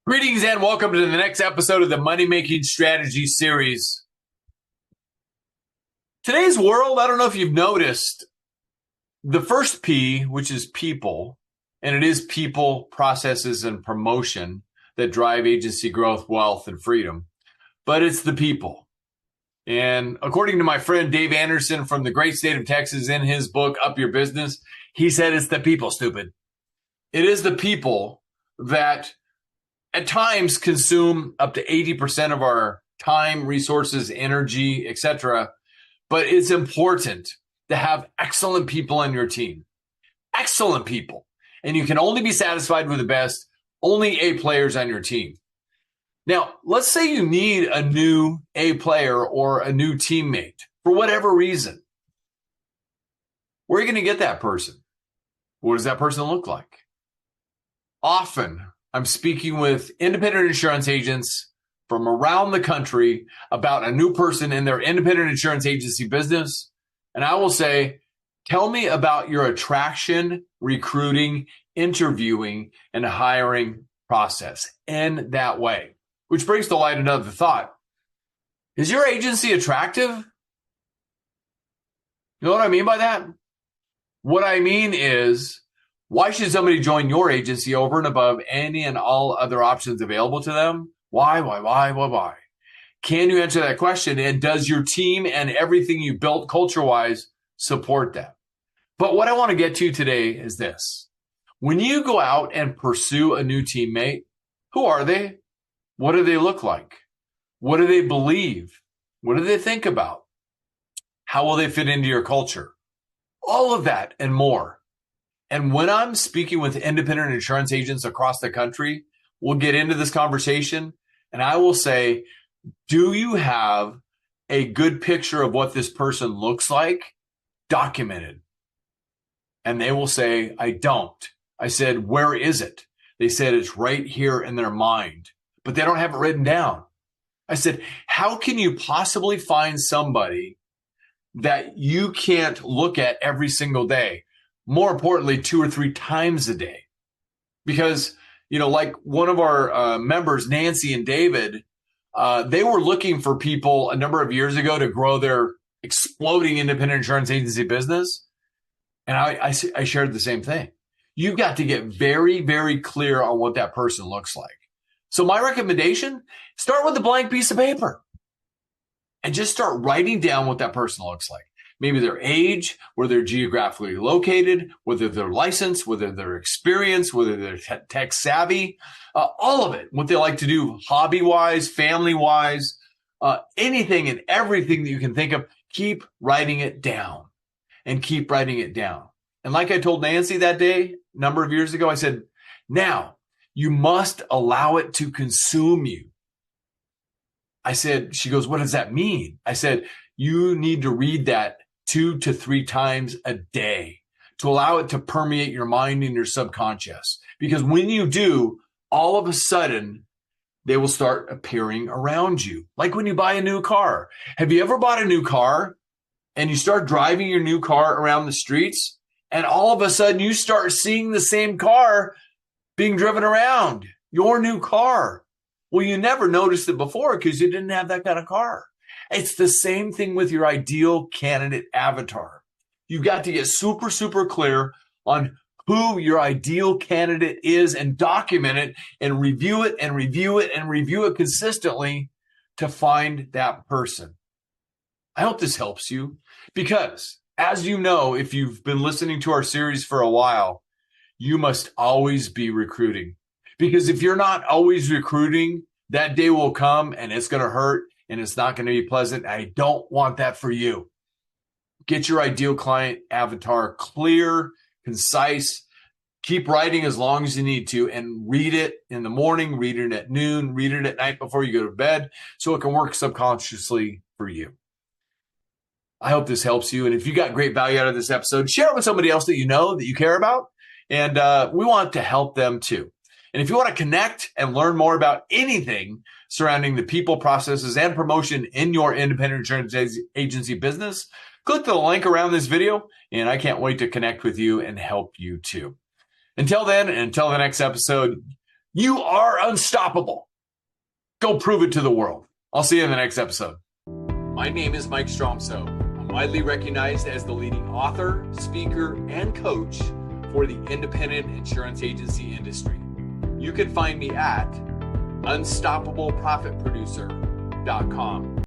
Greetings and welcome to the next episode of the Money Making Strategy series. Today's world, I don't know if you've noticed, the first P, which is people, and it is people, processes, and promotion that drive agency growth, wealth, and freedom. But it's the people. And according to my friend Dave Anderson from the great state of Texas in his book, Up Your Business, he said it's the people, stupid. It is the people that at times consume up to 80% of our time, resources, energy, etc. But it's important to have excellent people on your team. Excellent people. And you can only be satisfied with the best, only A players on your team. Now, let's say you need a new A player or a new teammate for whatever reason. Where are you going to get that person? What does that person look like? Often, I'm speaking with independent insurance agents from around the country about a new person in their independent insurance agency business. And I will say, tell me about your attraction, recruiting, interviewing, and hiring process in that way. Which brings to light another thought. Is your agency attractive? You know what I mean by that? What I mean is, why should somebody join your agency over and above any and all other options available to them? Why? Can you answer that question? And does your team and everything you built culture-wise support that? But what I want to get to today is this. When you go out and pursue a new teammate, who are they? What do they look like? What do they believe? What do they think about? How will they fit into your culture? All of that and more. And when I'm speaking with independent insurance agents across the country, we'll get into this conversation and I will say, do you have a good picture of what this person looks like documented? And they will say, I don't. I said, where is it? They said, it's right here in their mind, but they don't have it written down. I said, how can you possibly find somebody that you can't look at every single day? More importantly, 2 or 3 times a day. Because, like one of our members, Nancy and David, they were looking for people a number of years ago to grow their exploding independent insurance agency business. And I shared the same thing. You've got to get very, very clear on what that person looks like. So my recommendation, start with a blank piece of paper and just start writing down what that person looks like. Maybe their age, where they're geographically located, whether they're licensed, whether they're experienced, whether they're tech savvy, all of it, what they like to do hobby-wise, family-wise, anything and everything that you can think of, keep writing it down and keep writing it down. And like I told Nancy that day, a number of years ago, I said, now you must allow it to consume you. I said, she goes, what does that mean? I said, you need to read that 2 to 3 times a day to allow it to permeate your mind and your subconscious. Because when you do, all of a sudden, they will start appearing around you. Like when you buy a new car. Have you ever bought a new car and you start driving your new car around the streets and all of a sudden you start seeing the same car being driven around, your new car? Well, you never noticed it before because you didn't have that kind of car. It's the same thing with your ideal candidate avatar. You've got to get super, super clear on who your ideal candidate is and document it and review it and review it and review it consistently to find that person. I hope this helps you because, as you know, if you've been listening to our series for a while, you must always be recruiting. Because if you're not always recruiting, that day will come and it's going to hurt. And it's not going to be pleasant. I don't want that for you. Get your ideal client avatar clear, concise. Keep writing as long as you need to and read it in the morning, read it at noon, read it at night before you go to bed so it can work subconsciously for you. I hope this helps you. And if you got great value out of this episode, share it with somebody else that you know, that you care about. And we want to help them too. And if you want to connect and learn more about anything surrounding the people, processes, and promotion in your independent insurance agency business, click the link around this video, and I can't wait to connect with you and help you too. Until then, and until the next episode, You are unstoppable. Go prove it to the world. I'll see you in the next episode. My name is Mike Stromsoe. I'm widely recognized as the leading author, speaker, and coach for the independent insurance agency industry. You can find me at unstoppableprofitproducer.com.